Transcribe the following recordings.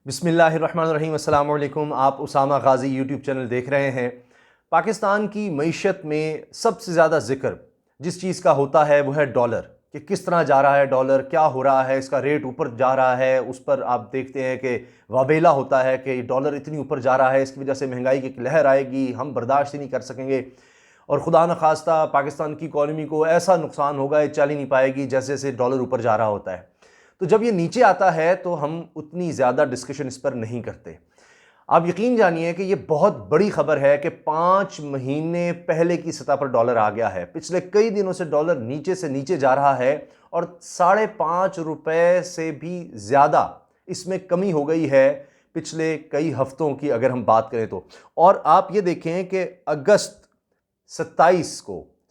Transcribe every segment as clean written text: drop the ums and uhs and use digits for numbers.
बिस्मिल्लाहिर्रहमानिर्रहीम, अस्सलाम वालेकुम। आप उसामा गाज़ी यूट्यूब चैनल देख रहे हैं। पाकिस्तान की मईशत में सबसे ज़्यादा ज़िक्र जिस चीज़ का होता है वो है डॉलर, कि किस तरह जा रहा है डॉलर, क्या हो रहा है, इसका रेट ऊपर जा रहा है। उस पर आप देखते हैं कि वावेला होता है कि डॉलर इतनी ऊपर जा रहा है, इसकी वजह से महंगाई की एक लहर आएगी, हम बर्दाश्त ही नहीं कर सकेंगे और खुदा न खास्ता पाकिस्तान की इकॉनमी को ऐसा नुकसान होगा, ये चल ही नहीं पाएगी जैसे जैसे डॉलर ऊपर जा रहा होता है। तो जब ये नीचे आता है तो हम उतनी ज़्यादा डिस्कशन इस पर नहीं करते। आप यकीन जानिए कि ये बहुत बड़ी खबर है कि 5 महीने पहले की सतह पर डॉलर आ गया है। पिछले कई दिनों से डॉलर नीचे से नीचे जा रहा है और ₹5.5 से भी ज़्यादा इसमें कमी हो गई है पिछले कई हफ्तों की अगर हम बात करें तो। और आप ये देखें कि अगस्त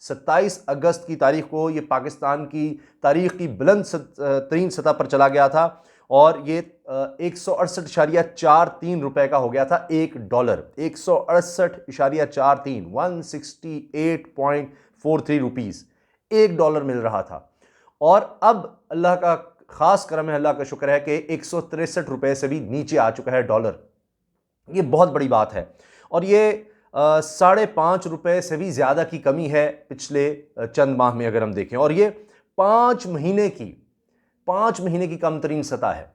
27 अगस्त की तारीख को ये पाकिस्तान की तारीख की बुलंद तरीन सतह पर चला गया था और ये 168.43 रुपए का हो गया था एक डॉलर। 168.43 168.43 रुपीज़ एक डॉलर मिल रहा था। और अब अल्लाह का खास करम है, अल्लाह का शुक्र है कि 163 रुपए से भी नीचे आ चुका है डॉलर। ये बहुत बड़ी बात है और ये ₹5.5 से भी ज़्यादा की कमी है पिछले चंद माह में अगर हम देखें, और ये 5 महीने की कम तरीन सतह है।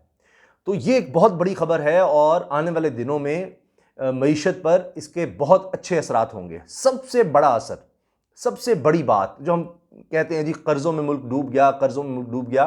तो ये एक बहुत बड़ी खबर है और आने वाले दिनों में मईशत पर इसके बहुत अच्छे असरात होंगे। सबसे बड़ा असर, सबसे बड़ी बात जो हम कहते हैं जी कर्ज़ों में मुल्क डूब गया, कर्ज़ों में मुल्क डूब गया,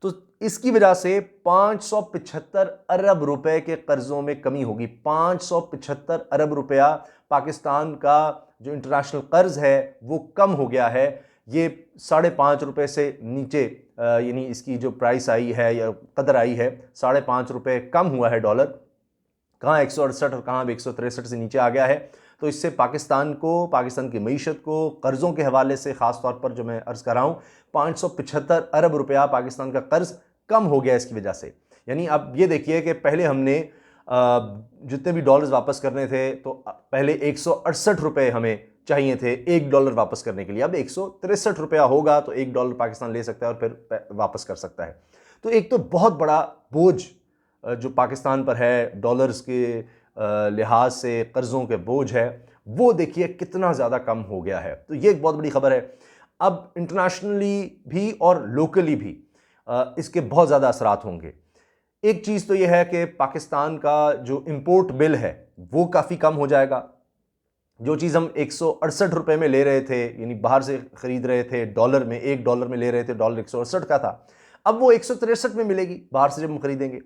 तो इसकी वजह से 575 अरब रुपए के कर्ज़ों में कमी होगी। 575 अरब रुपया पाकिस्तान का जो इंटरनेशनल कर्ज है वो कम हो गया है। ये ₹5.5 से नीचे यानी इसकी जो प्राइस आई है या कदर आई है, ₹5.5 कम हुआ है डॉलर। कहाँ 168 और कहाँ 163 से नीचे आ गया है। तो इससे पाकिस्तान को, पाकिस्तान की मईशत को कर्ज़ों के हवाले से ख़ास तौर पर जो मैं अर्ज़ कर रहा हूँ, 575 अरब रुपया पाकिस्तान का कर्ज़ कम हो गया इसकी वजह से। यानी अब ये देखिए कि पहले हमने जितने भी डॉलर्स वापस करने थे तो पहले 168 रुपये हमें चाहिए थे एक डॉलर वापस करने के लिए। अब 163 रुपया होगा तो एक डॉलर पाकिस्तान ले सकता है और फिर वापस कर सकता है। तो एक तो बहुत बड़ा बोझ जो पाकिस्तान पर है डॉलर्स के लिहाज से, कर्ज़ों के बोझ है, वो देखिए कितना ज़्यादा कम हो गया है। तो ये एक बहुत बड़ी खबर है। अब इंटरनेशनली भी और लोकली भी इसके बहुत ज़्यादा असरात होंगे। एक चीज़ तो यह है कि पाकिस्तान का जो इंपोर्ट बिल है वो काफ़ी कम हो जाएगा। जो चीज़ हम 168 रुपये में ले रहे थे, यानी बाहर से ख़रीद रहे थे डॉलर में, एक डॉलर में ले रहे थे, डॉलर 168 का था, अब वो 163 में मिलेगी बाहर से जब हम खरीदेंगे।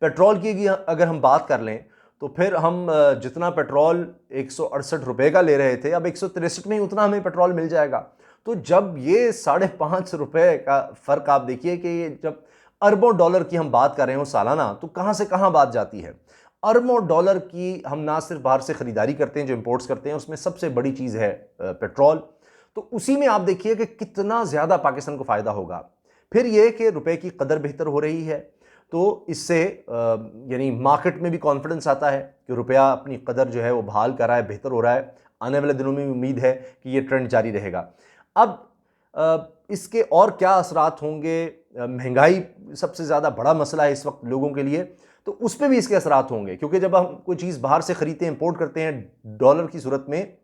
पेट्रोल की अगर हम बात कर लें तो फिर हम जितना पेट्रोल 168 रुपये का ले रहे थे, अब 163 में ही उतना हमें पेट्रोल मिल जाएगा। तो जब ये ₹5.5 का फ़र्क आप देखिए कि जब अरबों डॉलर की हम बात कर रहे हो सालाना, तो कहाँ से कहाँ बात जाती है। अरबों डॉलर की हम ना सिर्फ बाहर से ख़रीदारी करते हैं, जो इंपोर्ट्स करते हैं, उसमें सबसे बड़ी चीज़ है पेट्रोल। तो उसी में आप देखिए कि कितना ज़्यादा पाकिस्तान को फ़ायदा होगा। फिर ये कि रुपए की कदर बेहतर हो रही है, तो इससे यानी मार्केट में भी कॉन्फिडेंस आता है कि रुपया अपनी कदर जो है वो बहाल कर रहा है, बेहतर हो रहा है। आने वाले दिनों में उम्मीद है कि ये ट्रेंड जारी रहेगा। अब इसके और क्या असरात होंगे, महंगाई सबसे ज़्यादा बड़ा मसला है इस वक्त लोगों के लिए, तो उस पर भी इसके असरात होंगे, क्योंकि जब हम कोई चीज़ बाहर से ख़रीदते हैं, इंपोर्ट करते हैं डॉलर की सूरत में,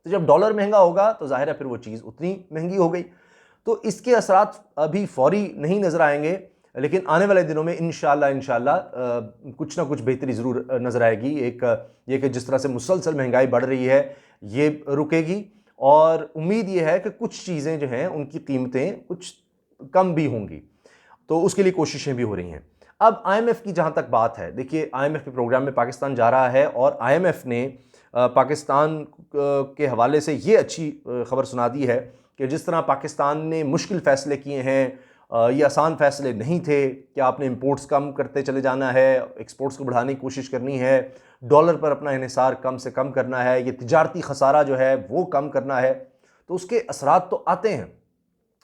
तो जब डॉलर महंगा होगा तो जाहिर है फिर वो चीज़ उतनी महंगी हो गई। तो इसके असरात अभी फौरी नहीं नज़र आएंगे, लेकिन आने वाले दिनों में इंशाल्लाह कुछ ना कुछ बेहतरी ज़रूर नज़र आएगी। एक ये कि जिस तरह से मुसलसल महंगाई बढ़ रही है ये रुकेगी और उम्मीद ये है कि कुछ चीज़ें जो हैं उनकी कीमतें कुछ कम भी होंगी, तो उसके लिए कोशिशें भी हो रही हैं। अब IMF की जहाँ तक बात है, देखिए IMF के प्रोग्राम में पाकिस्तान जा रहा है और IMF ने पाकिस्तान के हवाले से ये अच्छी खबर सुना दी है कि जिस तरह पाकिस्तान ने मुश्किल फ़ैसले किए हैं, ये आसान फ़ैसले नहीं थे कि आपने इंपोर्ट्स कम करते चले जाना है, एक्सपोर्ट्स को बढ़ाने की कोशिश करनी है, डॉलर पर अपना इन्हिसार कम से कम करना है, ये तिजारती खसारा जो है वो कम करना है। तो उसके असरात तो आते हैं।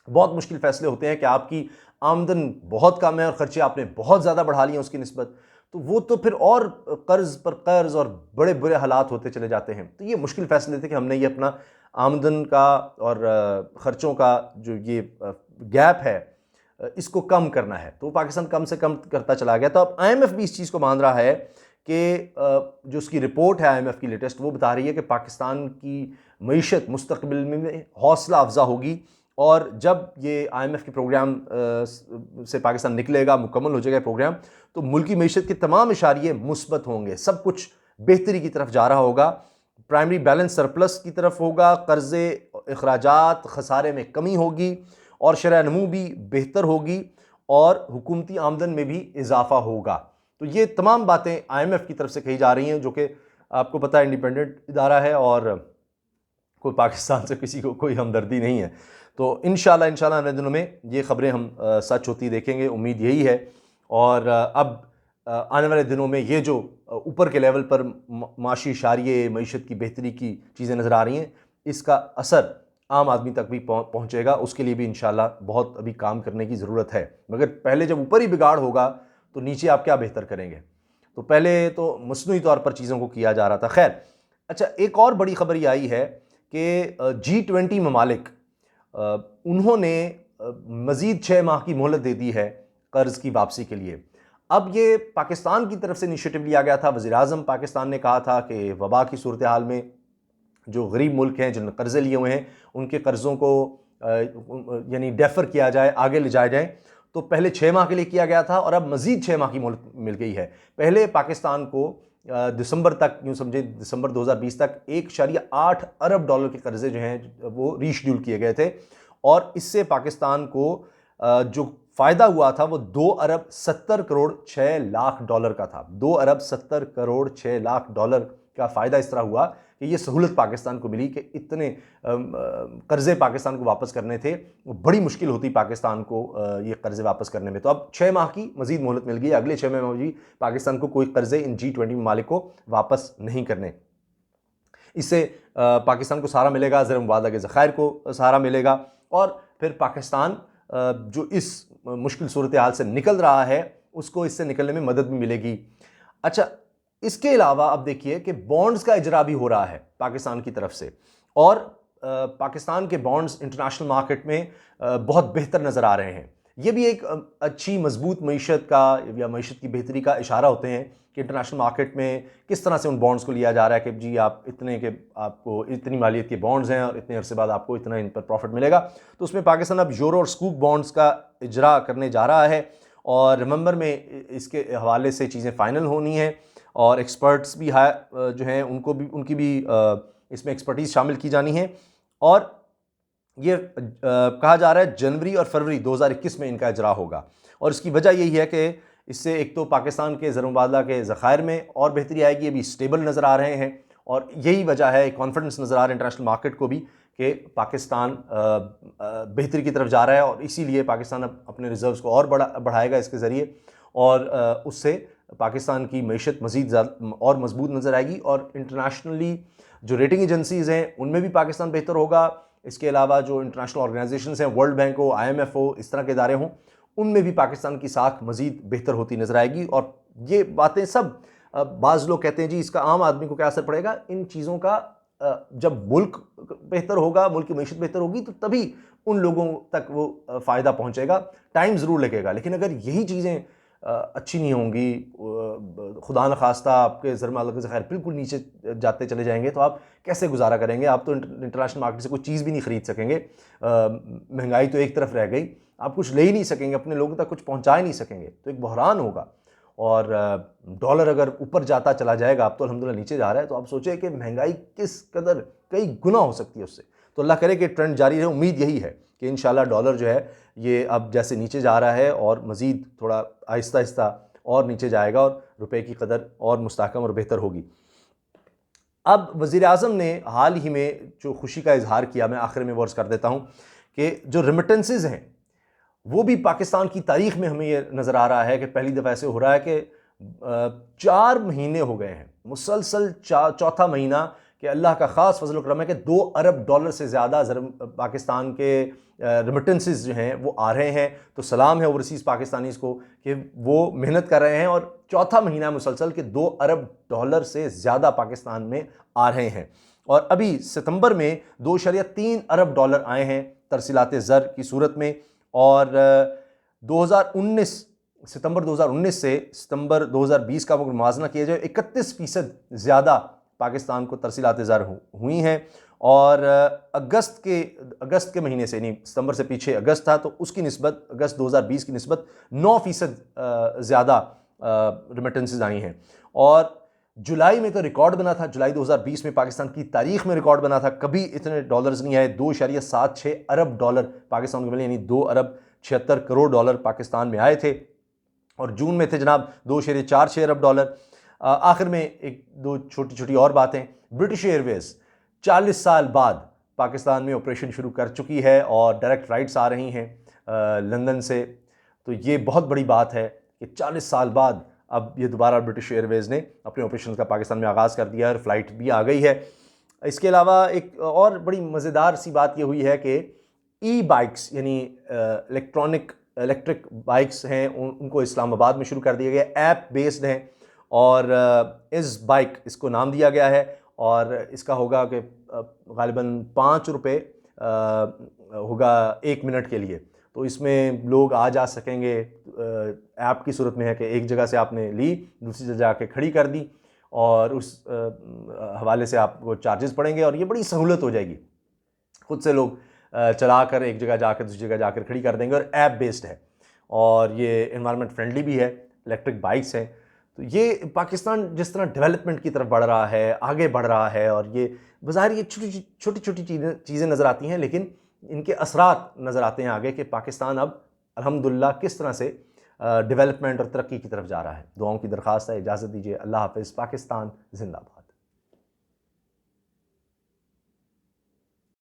बहुत मुश्किल फ़ैसले होते हैं कि आपकी आमदन बहुत कम है और ख़र्चे आपने बहुत ज़्यादा बढ़ा लिए उसकी निस्बत, तो वो तो फिर और कर्ज़ पर कर्ज़ और बड़े बुरे हालात होते चले जाते हैं। तो ये मुश्किल फ़ैसले थे कि हमने ये अपना आमदन का और ख़र्चों का जो ये गैप है इसको कम करना है, तो पाकिस्तान कम से कम करता चला गया। तो अब IMF भी इस चीज़ को मान रहा है कि जो उसकी रिपोर्ट है IMF की लेटेस्ट, वो बता रही है कि पाकिस्तान की मईशत मुस्तकबिल में हौसला अफजा होगी, और जब ये IMF के प्रोग्राम से पाकिस्तान निकलेगा, मुकम्मल हो जाएगा प्रोग्राम, तो मुल्की मईशत के तमाम इशारे मुस्बत होंगे, सब कुछ बेहतरी की तरफ जा रहा होगा, प्राइमरी बैलेंस सरप्लस की तरफ होगा, कर्जे अखराजात खसारे में कमी होगी, और शरह नमू भी बेहतर होगी, और हुकूमती आमदन में भी इजाफा होगा। तो ये तमाम बातें IMF की तरफ से कही जा रही हैं, जो कि आपको पता है इंडिपेंडेंट इदारा है और कोई पाकिस्तान से किसी को कोई हमदर्दी नहीं है। तो इंशाल्लाह आने दिनों में ये ख़बरें हम सच होती देखेंगे, उम्मीद यही है। और अब आने वाले दिनों में ये जो ऊपर के लेवल पर माशी इशारिये, मईशत की बेहतरी की चीज़ें नज़र आ रही हैं, इसका असर आम आदमी तक भी पहुँचेगा। उसके लिए भी इंशाल्लाह बहुत अभी काम करने की ज़रूरत है, मगर पहले जब ऊपर ही बिगाड़ होगा तो नीचे आप क्या बेहतर करेंगे। तो पहले तो मसनूई तौर पर चीज़ों को किया जा रहा था। खैर, अच्छा, एक और बड़ी खबर ये आई है कि G20 ममालिक उन्होंने मज़ीद 6 माह की मोहलत दे दी है कर्ज़ की वापसी के लिए। अब ये पाकिस्तान की तरफ से इनिशिएटिव लिया गया था। वज़ीर आज़म पाकिस्तान ने कहा था कि वबा की सूरत हाल में जो गरीब मुल्क हैं, जिन्होंने कर्ज़े लिए हुए हैं, उनके कर्ज़ों को यानी डेफर किया जाए, आगे ले जाया जाए। तो पहले 6 माह के लिए किया गया था, और अब मज़ीद 6 माह की मोहलत मिल गई है। पहले पाकिस्तान को दिसंबर तक, यूँ समझे दिसंबर 2020 तक 1.8 अरब डॉलर के कर्ज़े जो हैं वो रीशेड्यूल किए गए थे, और इससे पाकिस्तान को जो फ़ायदा हुआ था वो 2 अरब 70 करोड़ 6 लाख डॉलर का था। 2 अरब 70 करोड़ 6 लाख डॉलर का फ़ायदा इस तरह हुआ कि ये सहूलत पाकिस्तान को मिली कि इतने कर्ज़े पाकिस्तान को वापस करने थे, वो बड़ी मुश्किल होती पाकिस्तान को ये कर्ज़े वापस करने में। तो अब 6 माह की मज़ीद मोहलत मिल गई। अगले 6 माह में भी पाकिस्तान को कोई कर्ज़े इन G20 ममालिक को वापस नहीं करने। इससे पाकिस्तान को सहारा मिलेगा, ज़र मुबादला के ज़खायर को सहारा मिलेगा, और फिर पाकिस्तान जो इस मुश्किल सूरत हाल से निकल रहा है उसको इससे निकलने में मदद भी मिलेगी। अच्छा, इसके अलावा अब देखिए कि बॉन्ड्स का इजरा भी हो रहा है पाकिस्तान की तरफ से, और पाकिस्तान के बॉन्ड्स इंटरनेशनल मार्केट में बहुत बेहतर नज़र आ रहे हैं। ये भी एक अच्छी मजबूत मईशत का या मईशत की बेहतरी का इशारा होते हैं कि इंटरनेशनल मार्केट में किस तरह से उन बॉन्ड्स को लिया जा रहा है कि जी आप इतने के, आपको इतनी मालियत के बॉन्ड्स हैं और इतने अरसे बाद आपको इतना इन पर प्रॉफिट मिलेगा। तो उसमें पाकिस्तान अब यूरो और स्कूप बॉन्ड्स का इजरा करने जा रहा है, और नवंबर में इसके हवाले से चीज़ें फ़ाइनल होनी हैं, और एक्सपर्ट्स भी जो हैं उनकी भी इसमें एक्सपर्टीज़ शामिल की जानी है। और ये कहा जा रहा है जनवरी और फरवरी 2021 में इनका इजरा होगा, और इसकी वजह यही है कि इससे एक तो पाकिस्तान के ज़र मुबादला के ज़खायर में और बेहतरी आएगी, ये भी स्टेबल नज़र आ रहे हैं, और यही वजह है, कॉन्फिडेंस नज़र आ रहा है इंटरनेशनल मार्केट को भी कि पाकिस्तान बेहतरी की तरफ जा रहा है, और इसीलिए पाकिस्तान अपने रिज़र्व्स को और बढ़ाएगा इसके ज़रिए, और उससे पाकिस्तान की मईशत मज़ीद और मजबूत नज़र आएगी, और इंटरनेशनली जो रेटिंग एजेंसीज़ हैं उनमें भी पाकिस्तान बेहतर होगा। इसके अलावा जो इंटरनेशनल ऑर्गेनाइजेशंस हैं, वर्ल्ड बैंक हो, IMF हो, इस तरह के इदारे हों, उनमें भी पाकिस्तान की साख मज़ीद बेहतर होती नज़र आएगी। और ये बातें सब बाज़ लोग कहते हैं जी इसका आम आदमी को क्या असर पड़ेगा। इन चीज़ों का जब मुल्क बेहतर होगा, मुल्क की मईशत बेहतर होगी, तो तभी उन लोगों तक वो फ़ायदा पहुँचेगा। टाइम ज़रूर लगेगा, लेकिन अगर यही चीज़ें अच्छी नहीं होंगी, खुदा न खास्ता आपके ज़र के ज़खायर बिल्कुल नीचे जाते चले जाएंगे, तो आप कैसे गुजारा करेंगे। आप तो इंटरनेशनल मार्केट से कोई चीज़ भी नहीं ख़रीद सकेंगे, महंगाई तो एक तरफ रह गई, आप कुछ ले ही नहीं सकेंगे, अपने लोगों तक कुछ पहुंचा ही नहीं सकेंगे, तो एक बहरान होगा। और डॉलर अगर ऊपर जाता चला जाएगा, अब तो अल्हम्दुलिल्लाह नीचे जा रहा है, तो आप सोचें कि महंगाई किस कदर कई गुना हो सकती है उससे। तो अल्लाह करे कि ट्रेंड जारी रहे। उम्मीद यही है कि इंशाल्लाह डॉलर जो है ये अब जैसे नीचे जा रहा है और मज़ीद थोड़ा आहिस्ता आहिस्ता और नीचे जाएगा, और रुपए की कदर और मुस्तहकम और बेहतर होगी। अब वज़ीर आज़म ने हाल ही में जो खुशी का इजहार किया, मैं आखिर में वर्स कर देता हूँ कि जो रेमिटेंसेस हैं वो भी पाकिस्तान की तारीख़ में हमें ये नज़र आ रहा है कि पहली दफ़ा ऐसे हो रहा है कि 4 महीने हो गए हैं मुसलसल, चौथा महीना कि अल्लाह का ख़ास फजल करम है कि 2 अरब डॉलर से ज़्यादा पाकिस्तान के रेमिटेंसेस जो हैं वो आ रहे हैं। तो सलाम है ओवरसीज़ पाकिस्तानीज़ को कि वो मेहनत कर रहे हैं, और चौथा महीना मुसलसल के 2 अरब डॉलर से ज़्यादा पाकिस्तान में आ रहे हैं। और अभी सितंबर में 2.3 अरब डॉलर आए हैं तरसीलात ज़र की सूरत में, और 2019 सितंबर 2019 से सितंबर 2020 का अगर मुआवजा किया जाए 31% ज़्यादा पाकिस्तान को तरसीलात ज़र हुई हैं। और अगस्त के महीने से, यानी सितंबर से पीछे अगस्त था, तो उसकी निस्बत अगस्त 2020 की निस्बत 9% ज़्यादा रिमिटेंसेज आई हैं। और जुलाई में तो रिकॉर्ड बना था, जुलाई 2020 में पाकिस्तान की तारीख में रिकॉर्ड बना था, कभी इतने डॉलर्स नहीं आए। 2.76 अरब डॉलर पाकिस्तान को मिले, यानी 2 अरब 76 करोड़ डॉलर पाकिस्तान में आए थे। और जून में थे जनाब 2.46 अरब डॉलर। आखिर में एक दो छोटी छोटी और बातें, ब्रिटिश एयरवेज 40 साल बाद पाकिस्तान में ऑपरेशन शुरू कर चुकी है और डायरेक्ट फ्लाइट्स आ रही हैं लंदन से। तो ये बहुत बड़ी बात है कि 40 साल बाद अब ये दोबारा ब्रिटिश एयरवेज ने अपने ऑपरेशन का पाकिस्तान में आगाज़ कर दिया है और फ्लाइट भी आ गई है। इसके अलावा एक और बड़ी मज़ेदार सी बात ये हुई है कि ई बाइक्स, यानी इलेक्ट्रिक बाइक्स हैं, उनको इस्लामाबाद में शुरू कर दिया गया। ऐप बेस्ड हैं और इस बाइक, इसको नाम दिया गया है और इसका होगा कि गालिबन 5 रुपये होगा 1 मिनट के लिए। तो इसमें लोग आ जा सकेंगे। ऐप की सूरत में है कि एक जगह से आपने ली, दूसरी जगह जाके खड़ी कर दी और उस हवाले से आपको चार्जेस पड़ेंगे और ये बड़ी सहूलत हो जाएगी। खुद से लोग चला कर एक जगह जाकर दूसरी जगह जाकर खड़ी कर देंगे और ऐप बेस्ड है और ये एनवायरनमेंट फ्रेंडली भी है, इलेक्ट्रिक बाइक्स हैं। तो ये पाकिस्तान जिस तरह डेवलपमेंट की तरफ बढ़ रहा है, आगे बढ़ रहा है, और ये बज़ाहिर ये छोटी छोटी चीज़ें नज़र आती हैं, लेकिन इनके असरात नज़र आते हैं आगे कि पाकिस्तान अब अल्हम्दुलिल्लाह किस तरह से डेवलपमेंट और तरक्की की तरफ जा रहा है। दुआओं की दरख्वास्त है। इजाज़त दीजिए। अल्लाह हाफ़िज़। पाकिस्तान जिंदाबाद।